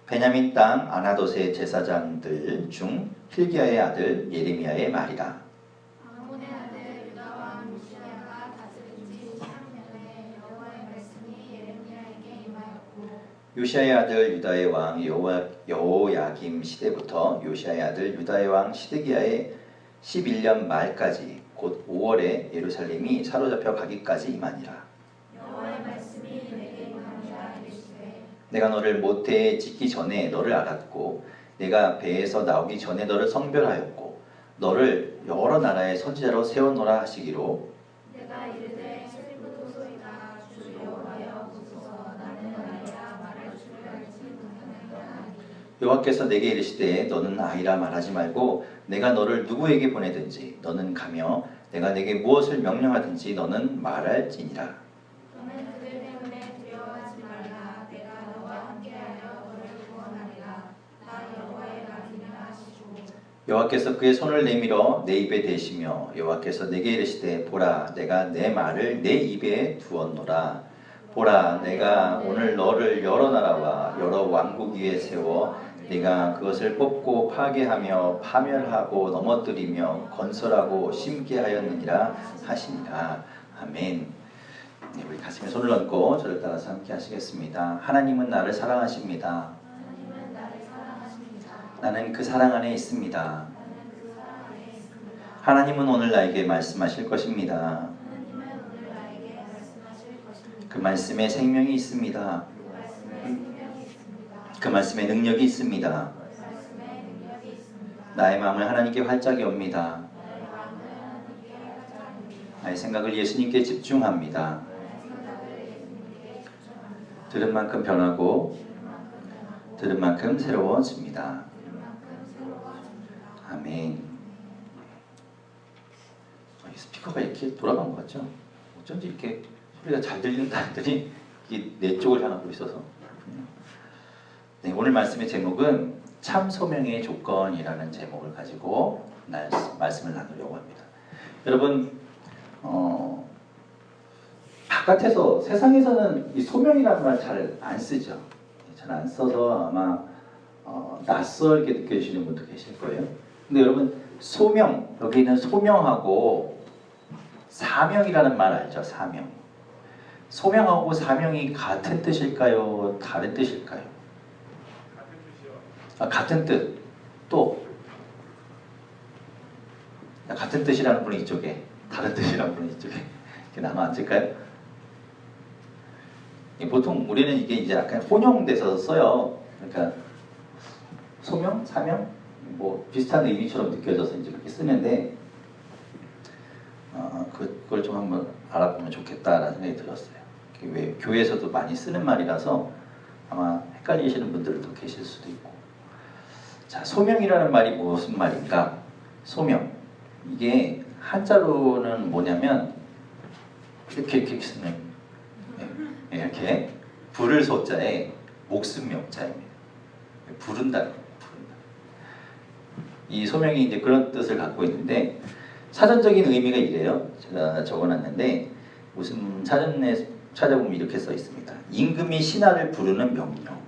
베냐민 땅 아나돗의 제사장들 중 hil기야의 아들 예레미야의 말이라. 아몬의 아들 유다 왕 요시야가 다스린 지 13년에 여호와의 말씀이 예레미야에게 임하였고, 요시야의 아들 유다의 왕 여호야김 시대부터 요시야의 아들 유다의 왕 시드기야의 11년 말까지 곧 5월에 예루살렘이 사로잡혀 가기까지 임하니라. 여호와의 말씀이 내게 임하니라. 이르시되 내가 너를 모태에 짓기 전에 너를 알았고 내가 배에서 나오기 전에 너를 성별하였고 너를 여러 나라의 선지자로 세워놓으라 하시기로 내가 이르되 슬프도소이다. 주 여호와여 보소서. 나는 아이라 말할 줄을 알지 못하나이다. 여호와께서 내게 이르시되 너는 아이라 말하지 말고 내가 너를 누구에게 보내든지 너는 가며 내가 내게 무엇을 명령하든지 너는 말할지니라. 너는 그들 때문에 두려워하지 말라. 내가 너와 함께하여 너를 구원하리라. 나 여호와의 말이라 하시고, 여호와께서 그의 손을 내밀어 내 입에 대시며 여호와께서 내게 이르시되 보라 내가 내 말을 내 입에 두었노라. 보라 내가 오늘 너를 여러 나라와 여러 왕국 위에 세워 네가 그것을 뽑고 파괴하며 파멸하고 넘어뜨리며 건설하고 심게 하였느니라 하시니라. 아멘. 네, 우리 가슴에 손을 얹고 저를 따라서 함께 하시겠습니다. 하나님은 나를 사랑하십니다. 하나님은 나를 사랑하십니다. 나는 그 사랑 안에 있습니다. 나는 그 사랑 안에 있습니다. 하나님은 오늘 나에게 말씀하실 것입니다. 하나님은 오늘 나에게 말씀하실 것입니다. 그 말씀에 생명이 있습니다. 그 말씀에 생명이 있습니다. 그 말씀에 능력이 있습니다. 그 말씀에 능력이 있습니다. 나의 마음을 하나님께 활짝 엽니다. 나의 마음을 하나님께 활짝입니다. 나의 생각을 예수님께 집중합니다. 나의 생각을 예수님께 집중합니다. 들은 만큼 변하고 들은 만큼 변하고 들은 만큼 새로워집니다. 들은 만큼 새로워집니다. 아멘. 이 스피커가 이렇게 돌아간 것 같죠? 어쩐지 이렇게 소리가 잘 들린다 했더니 이게 내 쪽을 향하고 있어서. 네, 오늘 말씀의 제목은 참 소명의 조건이라는 제목을 가지고 말씀을 나누려고 합니다. 여러분, 바깥에서 세상에서는 이 소명이라는 말 잘 안 쓰죠. 잘 안 써서 아마 낯설게 느껴지시는 분도 계실 거예요. 근데 여러분 소명, 여기는 소명하고 사명이라는 말 알죠? 사명. 소명하고 사명이 같은 뜻일까요? 다른 뜻일까요? 같은 뜻. 또 같은 뜻이라는 분이 이쪽에, 다른 뜻이라는 분이 이쪽에 이렇게 나눠 앉을까요? 보통 우리는 이게 이제 약간 혼용돼서 써요. 그러니까 소명, 사명 뭐 비슷한 의미처럼 느껴져서 이제 그렇게 쓰는데 그걸 좀 한번 알아보면 좋겠다라는 생각이 들었어요. 왜 교회에서도 많이 쓰는 말이라서 아마 헷갈리시는 분들도 계실 수도 있고. 자, 소명이라는 말이 무슨 말인가? 소명. 이게 한자로는 뭐냐면 이렇게 쓰는 이렇게 부를 소자에 목숨 명자입니다. 부른다. 이 소명이 이제 그런 뜻을 갖고 있는데 사전적인 의미가 이래요. 제가 적어놨는데 무슨 사전에 찾아보면 이렇게 써 있습니다. 임금이 신하를 부르는 명령.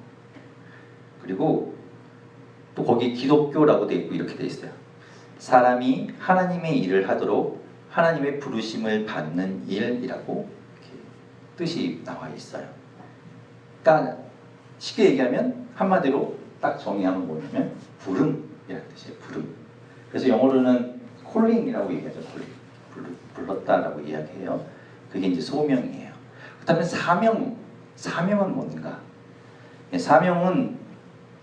그리고 또 거기 기독교라고 되어 있고 이렇게 되어 있어요. 사람이 하나님의 일을 하도록 하나님의 부르심을 받는 일이라고 이렇게 뜻이 나와 있어요. 그러니까 쉽게 얘기하면 한마디로 딱 정의하면 뭐냐면 부름이라는 뜻이에요. 부름. 그래서 영어로는 calling이라고 얘기하죠. 불렀다라고 이야기해요. 그게 이제 소명이에요. 그다음에 사명은 뭔가?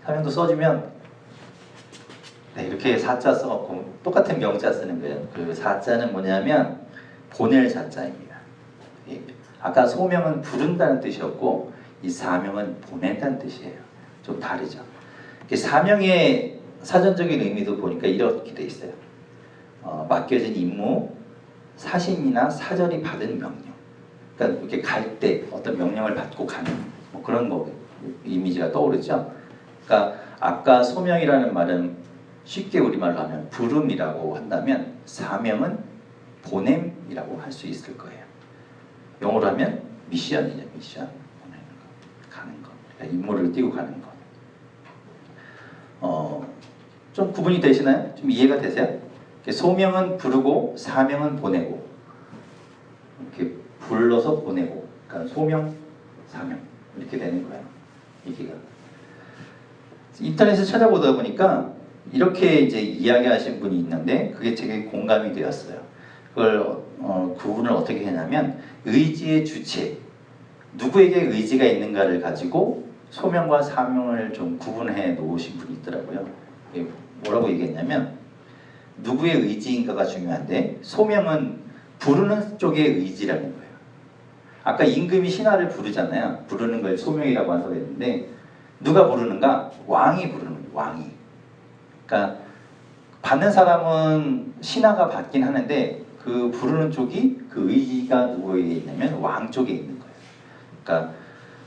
사명도 써주면 이렇게 사자 써갖고 똑같은 명자 쓰는 거예요. 그 사자는 뭐냐면 보낼 사자입니다. 아까 소명은 부른다는 뜻이었고 이 사명은 보낸다는 뜻이에요. 좀 다르죠. 사명의 사전적인 의미도 보니까 이렇게 돼 있어요. 맡겨진 임무, 사신이나 사절이 받은 명령. 그러니까 이렇게 갈 때 어떤 명령을 받고 가는 뭐 그런 거 이미지가 떠오르죠. 그러니까 아까 소명이라는 말은 쉽게 우리말로 하면 부름이라고 한다면 사명은 보냄이라고 할 수 있을 거예요. 영어로 하면 미션이죠. 미션. 가는 거. 그러니까 임무를 띄고 가는 거. 좀 구분이 되시나요? 좀 이해가 되세요? 소명은 부르고 사명은 보내고, 이렇게 불러서 보내고, 그러니까 소명, 사명 이렇게 되는 거예요. 얘기가. 인터넷에 찾아보다 보니까 이렇게 이제 이야기하신 분이 있는데 그게 되게 공감이 되었어요. 그걸 구분을 어떻게 했냐면 의지의 주체, 누구에게 의지가 있는가를 가지고 소명과 사명을 좀 구분해 놓으신 분이 있더라고요. 뭐라고 얘기했냐면 누구의 의지인가가 중요한데 소명은 부르는 쪽의 의지라는 거예요. 아까 임금이 신하를 부르잖아요. 부르는 걸 소명이라고 하서 했는데 누가 부르는가? 왕이 부르는 거예요. 왕이. 그러니까 받는 사람은 신하가 받긴 하는데 그 부르는 쪽이 그 의지가 누구에게 있냐면 왕 쪽에 있는 거예요. 그러니까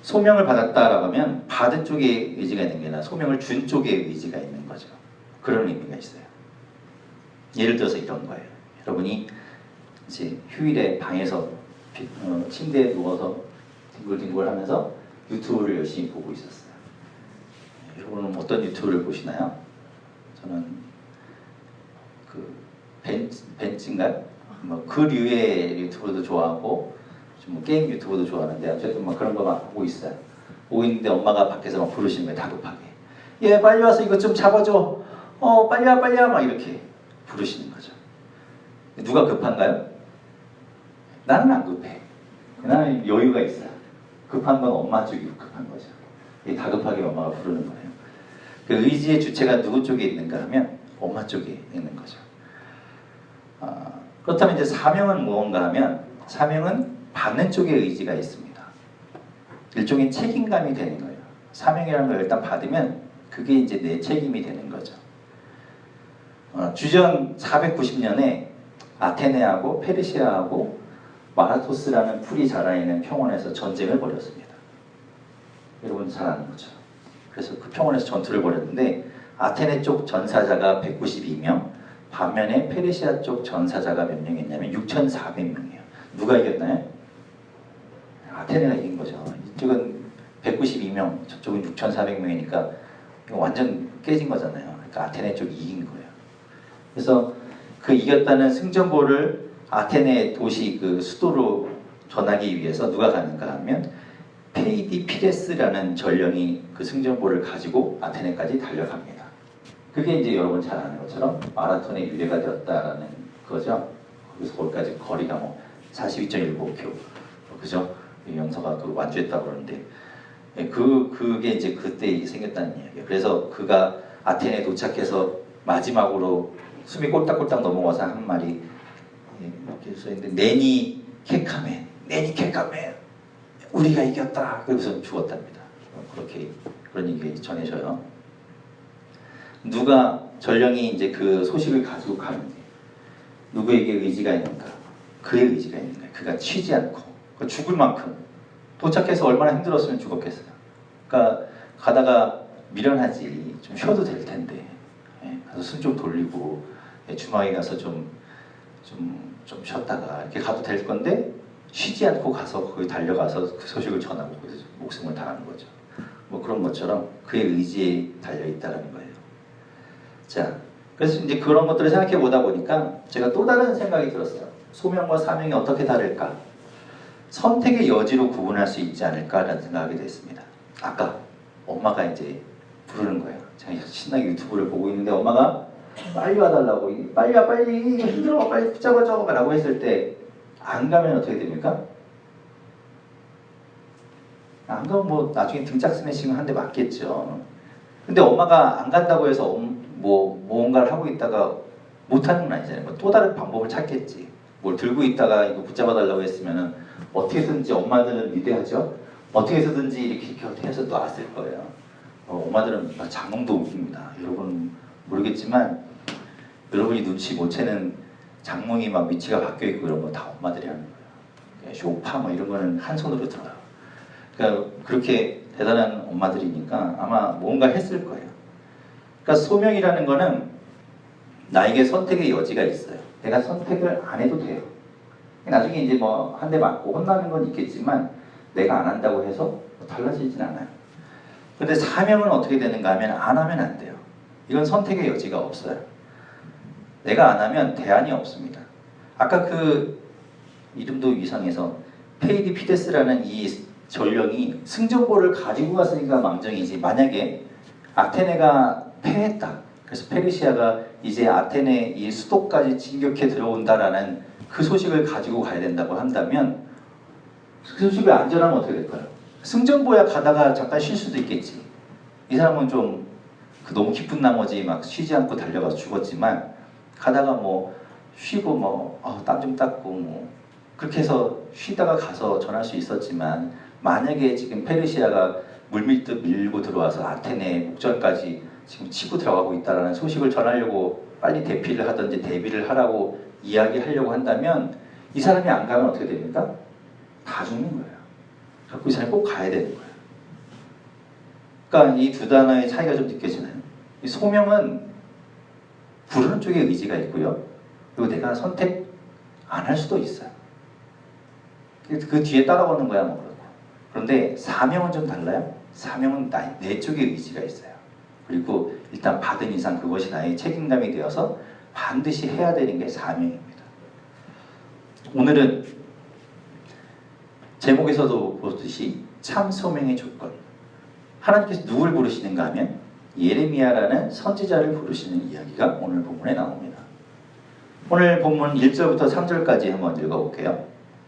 소명을 받았다라고 하면 받은 쪽에 의지가 있는 게 아니라 소명을 준 쪽에 의지가 있는 거죠. 그런 의미가 있어요. 예를 들어서 이런 거예요. 여러분이 이제 휴일에 방에서 침대에 누워서 뒹굴뒹굴 하면서 유튜브를 열심히 보고 있었어요. 여러분은 어떤 유튜브를 보시나요? 저는 그 벤츠인가요? 뭐 그 류의 유튜브도 좋아하고 좀 게임 유튜브도 좋아하는데 어쨌든 막 그런 거 막 보고 있어요. 보고 있는데 엄마가 밖에서 막 부르시는 거예요. 다급하게. 얘 빨리 와서 이거 좀 잡아줘. 빨리 와 빨리 와 막 이렇게 부르시는 거죠. 누가 급한가요? 나는 안 급해. 나는 여유가 있어요. 급한 건 엄마 쪽이 급한 거죠. 다급하게 엄마가 부르는 거예요. 그 의지의 주체가 누구 쪽에 있는가 하면 엄마 쪽에 있는 거죠. 그렇다면 이제 사명은 무언가 하면 사명은 받는 쪽에 의지가 있습니다. 일종의 책임감이 되는 거예요. 사명이라는 걸 일단 받으면 그게 이제 내 책임이 되는 거죠. 주전 490년에 아테네하고 페르시아하고 마라토스라는 풀이 자라있는 평원에서 전쟁을 벌였습니다. 여러분 잘 아는 거죠. 그래서 그 평원에서 전투를 벌였는데 아테네 쪽 전사자가 192명, 반면에 페르시아 쪽 전사자가 몇 명이었냐면 6,400명이에요. 누가 이겼나요? 아테네가 이긴 거죠. 이쪽은 192명, 저쪽은 6,400명이니까 완전 깨진 거잖아요. 그러니까 아테네 쪽이 이긴 거예요. 그래서 그 이겼다는 승전보를 아테네 도시 그 수도로 전하기 위해서 누가 가는가 하면 페이디 피레스라는 전령이 그 승전보를 가지고 아테네까지 달려갑니다. 그게 이제 여러분 잘 아는 것처럼 마라톤의 유래가 되었다라는 거죠. 그래서 거기까지 거리가 뭐 42.195km, 그죠? 영서가 그 완주했다고 그러는데 그게 이제 그때 생겼다는 이야기예요. 그래서 그가 아테네에 도착해서 마지막으로 숨이 꼴딱꼴딱 넘어가서 한 말이 이렇게 써있는데 네니 케카멘, 네니 케카멘, 우리가 이겼다. 그래서 죽었답니다. 그렇게 그런 얘기 전해져요. 누가 전령이 이제 그 소식을 가지고 가는데 누구에게 의지가 있는가? 그의 의지가 있는 거예요. 그가 치지 않고 죽을 만큼 도착해서 얼마나 힘들었으면 죽었겠어요. 그러니까 가다가 미련하지 좀 쉬어도 될 텐데 가서 숨 좀 돌리고 주막에 가서 좀 쉬었다가 이렇게 가도 될 건데 쉬지 않고 가서 거기 달려가서 그 소식을 전하고 거기서 목숨을 다하는 거죠. 뭐 그런 것처럼 그의 의지에 달려 있다는 거예요. 자, 그래서 이제 그런 것들을 생각해 보다 보니까 제가 또 다른 생각이 들었어요. 소명과 사명이 어떻게 다를까? 선택의 여지로 구분할 수 있지 않을까라는 생각이 됐습니다. 아까 엄마가 이제 부르는 거예요. 제가 신나게 유튜브를 보고 있는데 엄마가 빨리 와달라고, 빨리 와 빨리 힘들어 빨리 붙잡아줘 라고 했을 때 안 가면 어떻게 됩니까? 안 가면 뭐 나중에 등짝 스매싱 한 대 맞겠죠. 근데 엄마가 안 간다고 해서 뭔가를 하고 있다가 못하는 건 아니잖아요. 뭐 또 다른 방법을 찾겠지. 뭘 들고 있다가 이거 붙잡아달라고 했으면은 어떻게든지 엄마들은 위대하죠. 어떻게 해서든지 이렇게 해서 놨을 거예요. 엄마들은 장롱도 웃깁니다. 여러분 모르겠지만 여러분이 눈치 못 채는 장롱이 막 위치가 바뀌어 있고 이런 거 다 엄마들이 하는 거예요. 쇼파 뭐 이런 거는 한 손으로 들어요. 그러니까 그렇게 대단한 엄마들이니까 아마 뭔가 했을 거예요. 그러니까 소명이라는 거는 나에게 선택의 여지가 있어요. 내가 선택을 안 해도 돼요. 나중에 이제 뭐 한 대 맞고 혼나는 건 있겠지만 내가 안 한다고 해서 달라지진 않아요. 근데 사명은 어떻게 되는가 하면 안 하면 안 돼요. 이건 선택의 여지가 없어요. 내가 안 하면 대안이 없습니다. 아까 그 이름도 이상해서 페이디피데스라는 이 전령이 승전보를 가지고 갔으니까 망정이지, 만약에 아테네가 패했다, 그래서 페르시아가 이제 아테네 이 수도까지 진격해 들어온다라는 그 소식을 가지고 가야 된다고 한다면 그 소식이 안전하면 어떻게 될까요? 승전보야 가다가 잠깐 쉴 수도 있겠지. 이 사람은 좀 너무 기쁜 나머지 막 쉬지 않고 달려가서 죽었지만, 가다가 뭐 쉬고 뭐 땀 좀 닦고 뭐 그렇게 해서 쉬다가 가서 전할 수 있었지만, 만약에 지금 페르시아가 물밀듯 밀고 들어와서 아테네 목전까지 지금 치고 들어가고 있다는 소식을 전하려고 빨리 대피를 하든지 대비를 하라고 이야기하려고 한다면, 이 사람이 안 가면 어떻게 됩니까? 다 죽는 거예요. 그래서 이 사람이 꼭 가야 되는 거예요. 그러니까 이 두 단어의 차이가 좀 느껴지나요? 이 소명은 부르는 쪽에 의지가 있고요. 그리고 내가 선택 안 할 수도 있어요. 그 뒤에 따라오는 거야 뭐 그렇고. 그런데 사명은 좀 달라요. 사명은 내 쪽에 의지가 있어요. 그리고 일단 받은 이상 그것이 나의 책임감이 되어서 반드시 해야 되는 게 사명입니다. 오늘은 제목에서도 보듯이 참 소명의 조건, 하나님께서 누굴 부르시는가 하면 예레미야라는 선지자를 부르시는 이야기가 오늘 본문에 나옵니다. 오늘 본문 1절부터 3절까지 한번 읽어볼게요.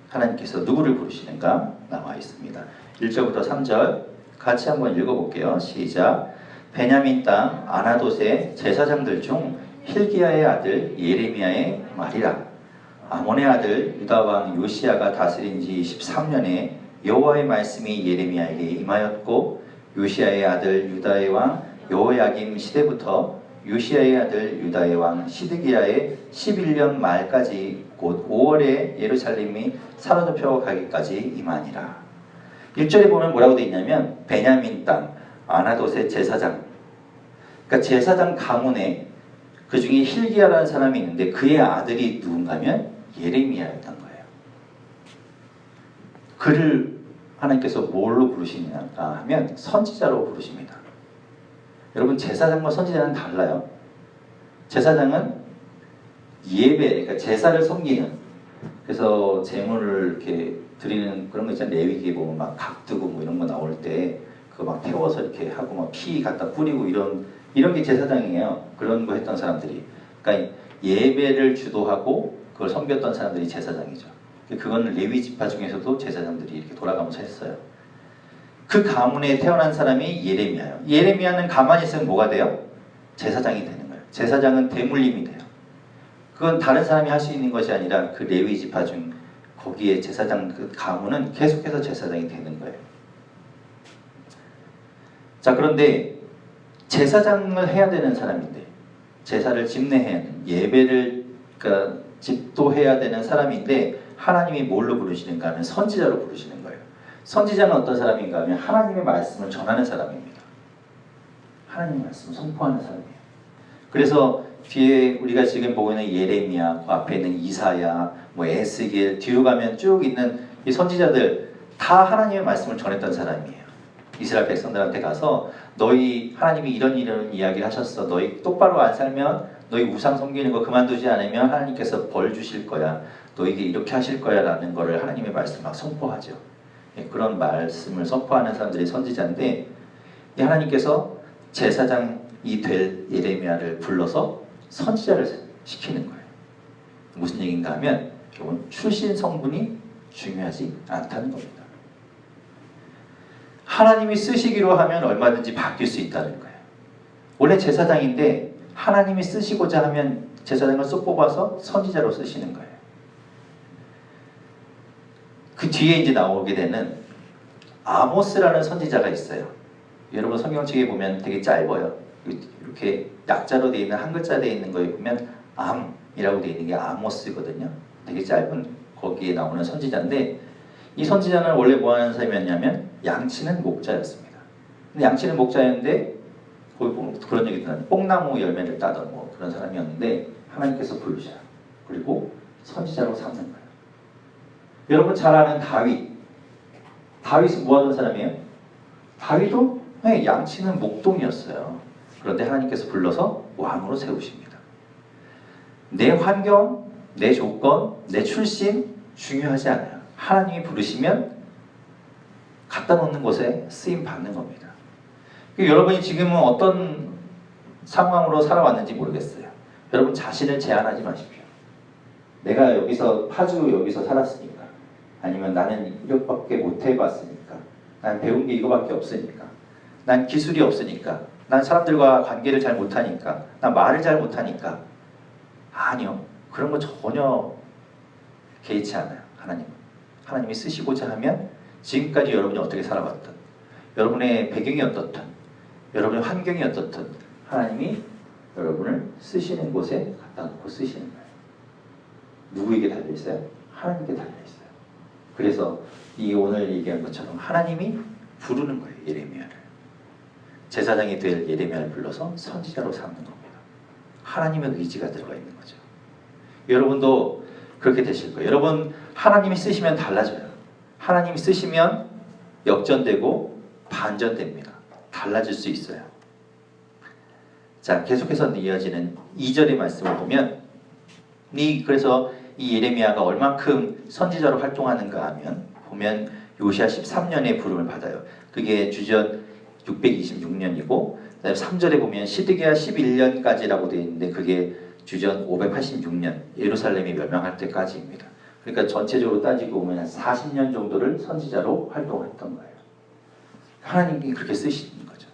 하나님께서 누구를 부르시는가 나와 있습니다. 1절부터 3절 같이 한번 읽어볼게요. 시작. 베냐민 땅 아나돗의 제사장들 중 힐기야의 아들 예레미야의 말이라. 아몬의 아들 유다왕 요시야가 다스린 지 13년에 여호와의 말씀이 예레미야에게 임하였고, 요시야의 아들 유다의 왕 여호야김 시대부터 요시야의 아들 유다의 왕 시드기야의 11년 말까지 곧 5월에 예루살렘이 사로잡혀 가기까지 임하니라. 1절에 보면 뭐라고 되어 있냐면 베냐민 땅 아나돗의 제사장, 그러니까 제사장 가문에 그 중에 힐기야라는 사람이 있는데 그의 아들이 누군가면 예레미야였던 거예요. 그를 하나님께서 뭘로 부르시냐 하면 선지자로 부르십니다. 여러분, 제사장과 선지자는 달라요. 제사장은 예배, 그러니까 제사를 섬기는, 그래서 제물을 이렇게 드리는 그런 거 있잖아요. 레위기에 보면 막 각두고 뭐 이런 거 나올 때 그거 막 태워서 이렇게 하고 막 피 갖다 뿌리고 이런 게 제사장이에요. 그런 거 했던 사람들이. 그러니까 예배를 주도하고 그걸 섬겼던 사람들이 제사장이죠. 그거는 레위 지파 중에서도 제사장들이 이렇게 돌아가면서 했어요. 그 가문에 태어난 사람이 예레미야예요. 예레미야는 가만히 있으면 뭐가 돼요? 제사장이 되는 거예요. 제사장은 대물림이 돼요. 그건 다른 사람이 할 수 있는 것이 아니라 그 레위 지파 중 거기에 제사장 그 가문은 계속해서 제사장이 되는 거예요. 자, 그런데 제사장을 해야 되는 사람인데, 제사를 집례해야 하는, 예배를 그러니까 집도해야 되는 사람인데 하나님이 뭘로 부르시는가 하면 선지자로 부르시는 거예요. 선지자는 어떤 사람인가 하면 하나님의 말씀을 전하는 사람입니다. 하나님의 말씀을 선포하는 사람이에요. 그래서 뒤에 우리가 지금 보고 있는 예레미야, 그 앞에 있는 이사야, 뭐 에스겔, 뒤로 가면 쭉 있는 이 선지자들 다 하나님의 말씀을 전했던 사람이에요. 이스라엘 백성들한테 가서 너희 하나님이 이런 이야기를 하셨어. 너희 똑바로 안 살면, 너희 우상 섬기는 거 그만두지 않으면 하나님께서 벌 주실 거야. 너에게 이렇게 하실 거야 라는 거를 하나님의 말씀 막 선포하죠. 그런 말씀을 선포하는 사람들이 선지자인데, 이 하나님께서 제사장이 될 예레미야를 불러서 선지자를 시키는 거예요. 무슨 얘기인가 하면 이건 출신 성분이 중요하지 않다는 겁니다. 하나님이 쓰시기로 하면 얼마든지 바뀔 수 있다는 거예요. 원래 제사장인데 하나님이 쓰시고자 하면 제사장을 쏙 뽑아서 선지자로 쓰시는 거예요. 그 뒤에 이제 나오게 되는 아모스라는 선지자가 있어요. 여러분 성경책에 보면 되게 짧아요. 이렇게 약자로 되어 있는 한 글자 되어 있는 거에 보면 암이라고 되어 있는 게 아모스거든요. 되게 짧은 거기에 나오는 선지자인데, 이 선지자는 원래 뭐 하는 사람이었냐면 양치는 목자였습니다. 근데 양치는 목자였는데 거기 보면 그런 얘기 들어요. 뽕나무 열매를 따던 뭐 그런 사람이었는데 하나님께서 부르셔요. 그리고 선지자로 삼는 거예요. 여러분 잘 아는 다윗. 다윗은 뭐 하던 사람이에요? 다윗도 양치는 목동이었어요. 그런데 하나님께서 불러서 왕으로 세우십니다. 내 환경, 내 조건, 내 출신 중요하지 않아요. 하나님이 부르시면 갖다 놓는 곳에 쓰임 받는 겁니다. 여러분이 지금은 어떤 상황으로 살아왔는지 모르겠어요. 여러분 자신을 제한하지 마십시오. 내가 여기서 파주 여기서 살았으니까, 아니면 나는 이것밖에 못 해봤으니까, 난 배운 게 이거밖에 없으니까, 난 기술이 없으니까, 난 사람들과 관계를 잘 못하니까, 난 말을 잘 못하니까. 아니요, 그런 거 전혀 개의치 않아요. 하나님이 쓰시고자 하면 지금까지 여러분이 어떻게 살아왔든, 여러분의 배경이 어떻든, 여러분의 환경이 어떻든 하나님이 여러분을 쓰시는 곳에 갖다 놓고 쓰시는 거예요. 누구에게 달려있어요? 하나님께 달려있어요. 그래서 이 오늘 얘기한 것처럼 하나님이 부르는 거예요. 예레미야를. 제사장이 될 예레미야를 불러서 선지자로 삼는 겁니다. 하나님의 의지가 들어가 있는 거죠. 여러분도 그렇게 되실 거예요. 여러분 하나님이 쓰시면 달라져요. 하나님이 쓰시면 역전되고 반전됩니다. 달라질 수 있어요. 자, 계속해서 이어지는 2절의 말씀을 보면, 그래서 이 예레미야가 얼만큼 선지자로 활동하는가 하면, 보면 요시야 13년의 부름을 받아요. 그게 주전 626년이고, 3절에 보면 시드기야 11년까지라고 되어 있는데 그게 주전 586년 예루살렘이 멸망할 때까지입니다. 그러니까 전체적으로 따지고 보면 한 40년 정도를 선지자로 활동했던 거예요. 하나님이 그렇게 쓰시는 거죠.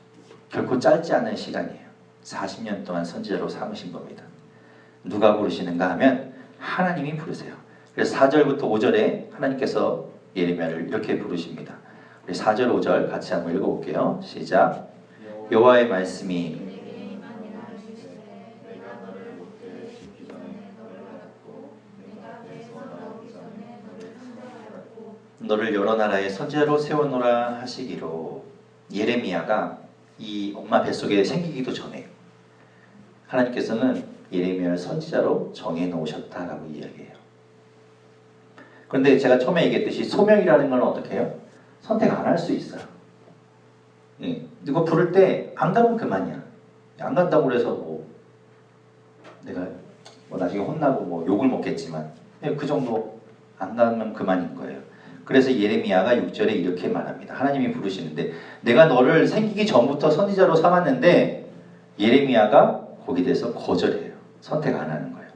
결코 짧지 않은 시간이에요. 40년 동안 선지자로 삼으신 겁니다. 누가 부르시는가 하면 하나님이 부르세요. 그래서 4절부터 5절에 하나님께서 예레미야를 이렇게 부르십니다. 우리 4절 5절 같이 한번 읽어볼게요. 시작. 여호와의 말씀이 너를 여러 나라의 선지자로 세워놓으라 하시기로. 예레미야가 이 엄마 뱃속에 생기기도 전에 하나님께서는 예레미야를 선지자로 정해놓으셨다라고 이야기해요. 그런데 제가 처음에 얘기했듯이 소명이라는 건 어떻게 해요? 선택 안 할 수 있어요. 누가 부를 때 안 가면 그만이야. 안 간다고 해서 내가 나중에 혼나고 욕을 먹겠지만 그 정도 안 가면 그만인 거예요. 그래서 예레미야가 6절에 이렇게 말합니다. 하나님이 부르시는데 내가 너를 생기기 전부터 선지자로 삼았는데 예레미야가 거기에 대해서 거절해요. 선택 안 하는 거예요.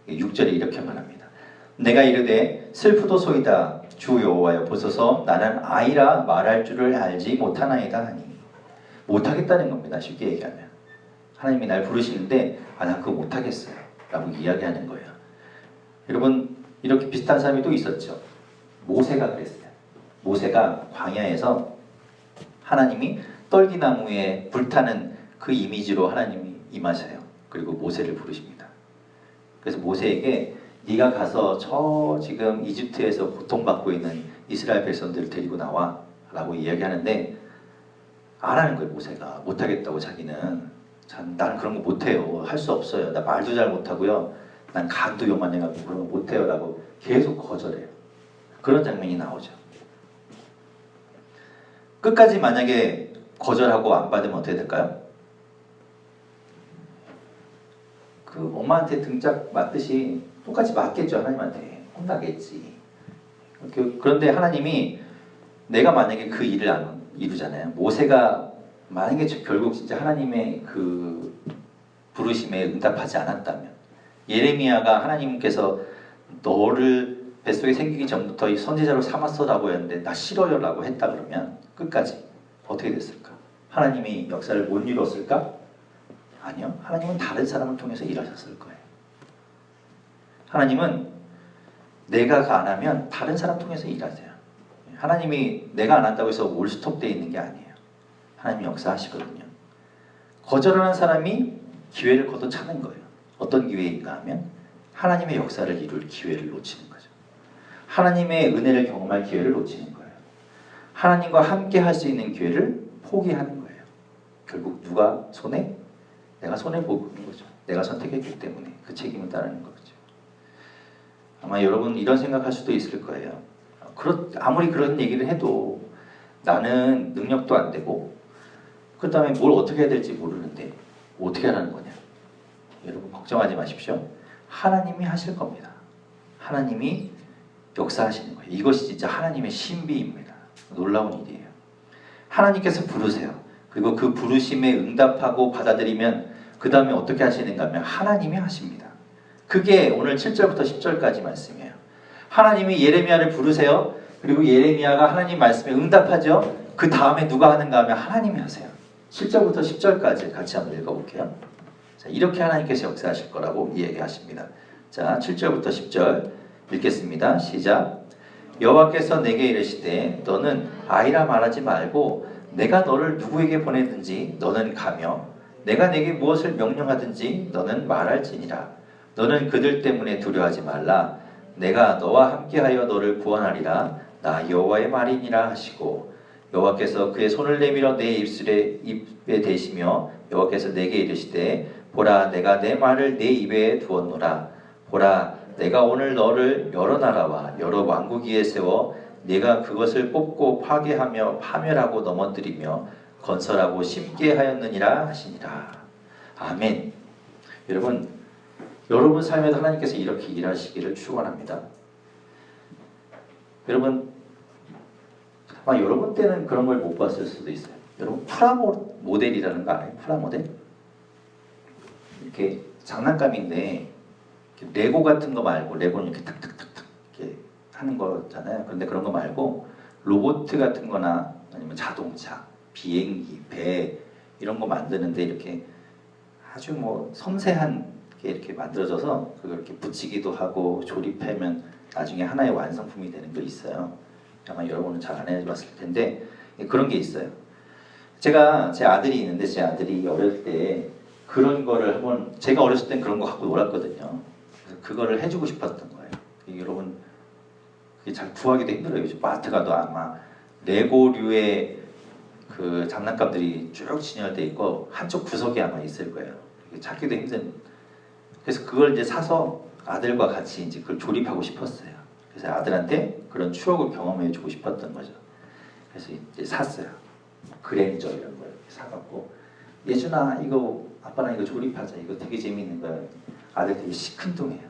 6절에 이렇게 말합니다. 내가 이르되 슬프도소이다 주 여호와여 보소서 나는 아이라 말할 줄을 알지 못하나이다 하니. 못하겠다는 겁니다. 쉽게 얘기하면. 하나님이 날 부르시는데 난 그거 못하겠어요 라고 이야기하는 거예요. 여러분 이렇게 비슷한 사람이 또 있었죠. 모세가 그랬어요. 모세가 광야에서 하나님이 떨기나무에 불타는 그 이미지로 하나님이 임하셔요. 그리고 모세를 부르십니다. 그래서 모세에게 네가 가서 저 지금 이집트에서 고통받고 있는 이스라엘 백성들을 데리고 나와 라고 이야기하는데 안 하는 거예요. 모세가 못하겠다고. 자기는 나는 그런 거 못해요. 할 수 없어요. 나 말도 잘 못하고요. 난 간도 요만해가지고 그런 거 못해요 라고 계속 거절해요. 그런 장면이 나오죠. 끝까지 만약에 거절하고 안 받으면 어떻게 될까요? 그 엄마한테 등짝 맞듯이 똑같이 맞겠죠. 하나님한테 혼나겠지. 그런데 하나님이 내가 만약에 그 일을 안 이루잖아요. 모세가 만약에 결국 진짜 하나님의 그 부르심에 응답하지 않았다면, 예레미야가 하나님께서 너를 뱃속에 생기기 전부터 이 선지자로 삼았어라고 했는데 나 싫어요 라고 했다 그러면 끝까지 어떻게 됐을까? 하나님이 역사를 못 이뤘을까? 아니요. 하나님은 다른 사람을 통해서 일하셨을 거예요. 하나님은 내가 안 하면 다른 사람 통해서 일하세요. 하나님이 내가 안 한다고 해서 올스톱되어 있는 게 아니에요. 하나님이 역사하시거든요. 거절하는 사람이 기회를 걷어차는 거예요. 어떤 기회인가 하면 하나님의 역사를 이룰 기회를 놓치는 거죠. 하나님의 은혜를 경험할 기회를 놓치는 거예요. 하나님과 함께 할 수 있는 기회를 포기하는 거예요. 결국 누가 손해? 내가 손해보고 있는 거죠. 내가 선택했기 때문에 그 책임을 따르는 거죠. 아마 여러분 이런 생각할 수도 있을 거예요. 아무리 그런 얘기를 해도 나는 능력도 안 되고 그 다음에 뭘 어떻게 해야 될지 모르는데 어떻게 하라는 거냐? 여러분 걱정하지 마십시오. 하나님이 하실 겁니다. 하나님이 역사하시는 거예요. 이것이 진짜 하나님의 신비입니다. 놀라운 일이에요. 하나님께서 부르세요. 그리고 그 부르심에 응답하고 받아들이면 그 다음에 어떻게 하시는가 하면 하나님이 하십니다. 그게 오늘 7절부터 10절까지 말씀이에요. 하나님이 예레미야를 부르세요. 그리고 예레미야가 하나님 말씀에 응답하죠. 그 다음에 누가 하는가 하면 하나님이 하세요. 7절부터 10절까지 같이 한번 읽어볼게요. 자, 이렇게 하나님께서 역사하실 거라고 이야기하십니다. 자, 7절부터 10절 읽겠습니다. 시작. 여호와께서 내게 이르시되 너는 아이라 말하지 말고 내가 너를 누구에게 보내든지 너는 가며 내가 내게 무엇을 명령하든지 너는 말할지니라. 너는 그들 때문에 두려워하지 말라. 내가 너와 함께하여 너를 구원하리라. 나 여호와의 말이니라 하시고 여호와께서 그의 손을 내밀어 내 입에 대시며 여호와께서 내게 이르시되 보라 내가 내 말을 내 입에 두었노라. 보라 내가 오늘 너를 여러 나라와 여러 왕국 위에 세워 네가 그것을 뽑고 파괴하며 파멸하고 넘어뜨리며 건설하고 심게 하였느니라 하시니라. 아멘. 여러분 삶에서 하나님께서 이렇게 일하시기를 축원합니다. 여러분 아마 여러분 때는 그런 걸 못 봤을 수도 있어요. 여러분 프라모델이라는 거 알아요? 프라모델? 이렇게 장난감인데 레고 같은 거 말고 레고는 이렇게 탁탁탁탁 이렇게 하는 거잖아요. 그런데 그런 거 말고 로봇 같은 거나 아니면 자동차, 비행기, 배 이런 거 만드는데 이렇게 아주 뭐 섬세한 게 이렇게 만들어져서 그걸 이렇게 붙이기도 하고 조립하면 나중에 하나의 완성품이 되는 거 있어요. 아마 여러분은 잘 안 해봤을 텐데 그런 게 있어요. 제가 제 아들이 있는데 제 아들이 어릴 때 그런 거를 한번 제가 어렸을 땐 그런 거 갖고 놀았거든요. 그래서 그거를 해주고 싶었던 거예요. 여러분 그게 잘 구하기도 힘들어요. 요즘 마트 가도 아마 레고류의 그 장난감들이 쭉 진열돼 있고 한쪽 구석에 아마 있을 거예요. 찾기도 힘든. 그래서 그걸 이제 사서 아들과 같이 이제 그걸 조립하고 싶었어요. 그래서 아들한테 그런 추억을 경험해주고 싶었던 거죠. 그래서 이제 샀어요. 그랜저 이런 걸 사갖고 예준아 이거 아빠랑 이거 조립하자. 이거 되게 재밌는 거야. 아들 되게 시큰둥해요.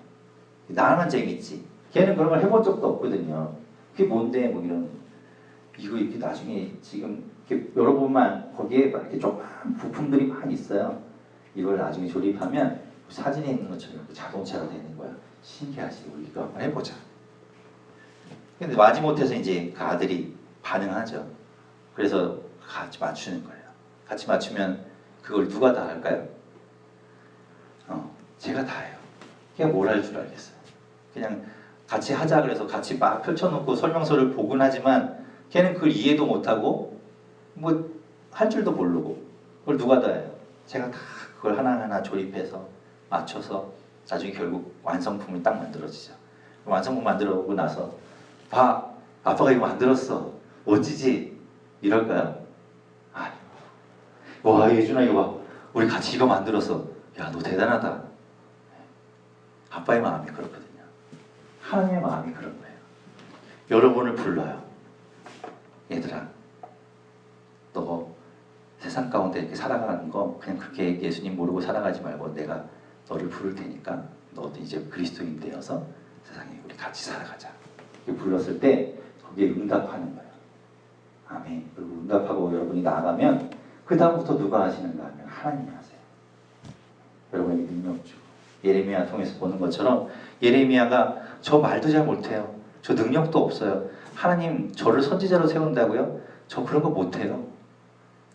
나만 재밌지. 걔는 그런 걸 해본 적도 없거든요. 그게 뭔데 뭐 이런 이거 이렇게 나중에 지금 이렇게 열어보면 거기에 막 이렇게 조그만 부품들이 막 있어요. 이걸 나중에 조립하면 사진에 있는 것처럼 자동차가 되는 거야. 신기하지. 우리 이거 한번 해보자. 근데 마지못해서 이제 그 아들이 반응하죠. 그래서 같이 맞추는 거예요. 같이 맞추면 그걸 누가 다 할까요? 제가 다 해요. 걔가 뭘 할 줄 알겠어요. 그냥 같이 하자 그래서 같이 막 펼쳐놓고 설명서를 보곤 하지만 걔는 그걸 이해도 못하고 뭐 할 줄도 모르고 그걸 누가 다 해요. 제가 다 그걸 하나하나 조립해서 맞춰서 나중에 결국 완성품이 딱 만들어지죠. 완성품 만들어 오고 나서 봐 아빠가 이거 만들었어 멋지지? 이럴까요? 아니 와 예준아 이거 봐 우리 같이 이거 만들었어 야 너 대단하다. 아빠의 마음이 그렇거든요. 하나님의 마음이 그런 거예요. 여러분을 불러요. 얘들아 너 세상 가운데 이렇게 살아가는 거 그냥 그렇게 예수님 모르고 살아가지 말고 내가 너를 부를 테니까 너도 이제 그리스도인 되어서 세상에 우리 같이 살아가자. 이렇게 불렀을 때 거기에 응답하는 거예요. 아멘. 그리고 응답하고 여러분이 나아가면 그 다음부터 누가 하시는가 하면 하나님이 하세요. 여러분에게 능력 주고 예레미야 통해서 보는 것처럼 예레미야가 저 말도 잘 못해요. 저 능력도 없어요. 하나님 저를 선지자로 세운다고요? 저 그런 거 못해요.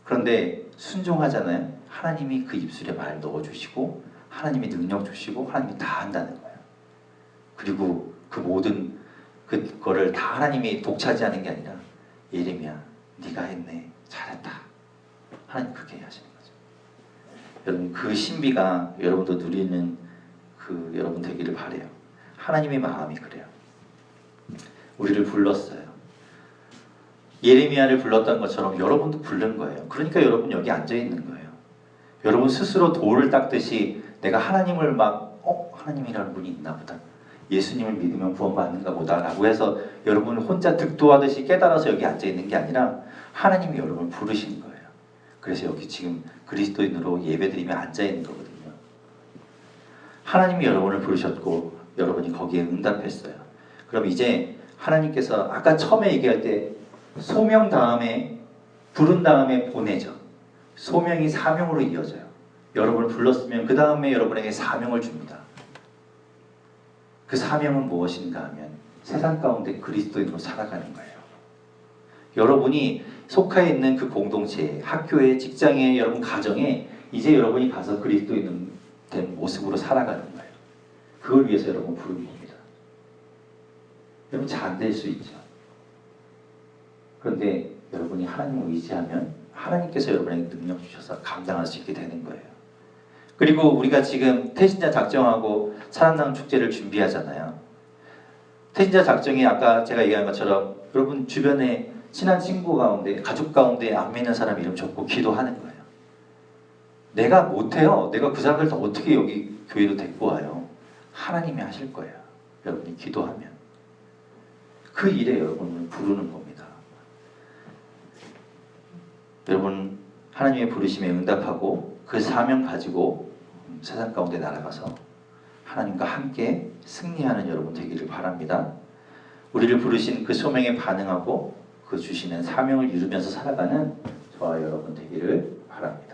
그런데 순종하잖아요. 하나님이 그 입술에 말 넣어주시고 하나님이 능력 주시고 하나님이 다 한다는 거예요. 그리고 그 모든 그거를 다 하나님이 독차지하는 게 아니라 예레미야 네가 했네 잘했다. 하나님 그렇게 하시는 거죠. 여러분 그 신비가 여러분도 누리는 그 여러분 되기를 바래요. 하나님의 마음이 그래요. 우리를 불렀어요. 예레미야를 불렀던 것처럼 여러분도 부른 거예요. 그러니까 여러분 여기 앉아 있는 거예요. 여러분 스스로 돌을 닦듯이 내가 하나님을 막 하나님이라는 분이 있나 보다. 예수님을 믿으면 구원받는가 보다 라고 해서 여러분 혼자 득도하듯이 깨달아서 여기 앉아 있는 게 아니라 하나님이 여러분을 부르신 거예요. 그래서 여기 지금 그리스도인으로 예배드리며 앉아 있는 거거든요. 하나님이 여러분을 부르셨고 여러분이 거기에 응답했어요. 그럼 이제 하나님께서 아까 처음에 얘기할 때 소명 다음에 부른 다음에 보내죠. 소명이 사명으로 이어져요. 여러분을 불렀으면 그 다음에 여러분에게 사명을 줍니다. 그 사명은 무엇인가 하면 세상 가운데 그리스도인으로 살아가는 거예요. 여러분이 속해 있는 그 공동체에, 학교에, 직장에, 여러분 가정에 이제 여러분이 가서 그리스도인 된 모습으로 살아가는 거예요. 그걸 위해서 여러분 부른 겁니다. 여러분 잘 안 될 수 있죠. 그런데 여러분이 하나님을 의지하면 하나님께서 여러분에게 능력 주셔서 감당할 수 있게 되는 거예요. 그리고 우리가 지금 태신자 작정하고 사랑나눔 축제를 준비하잖아요. 태신자 작정이 아까 제가 얘기한 것처럼 여러분 주변에 친한 친구 가운데, 가족 가운데 안 믿는 사람 이름 적고 기도하는 거예요. 내가 못해요. 내가 그 사람들 다 어떻게 여기 교회로 데리고 와요. 하나님이 하실 거예요. 여러분이 기도하면. 그 일에 여러분을 부르는 겁니다. 여러분 하나님의 부르심에 응답하고 그 사명 가지고 세상 가운데 날아가서 하나님과 함께 승리하는 여러분 되기를 바랍니다. 우리를 부르신 그 소명에 반응하고 그 주시는 사명을 이루면서 살아가는 저와 여러분 되기를 바랍니다.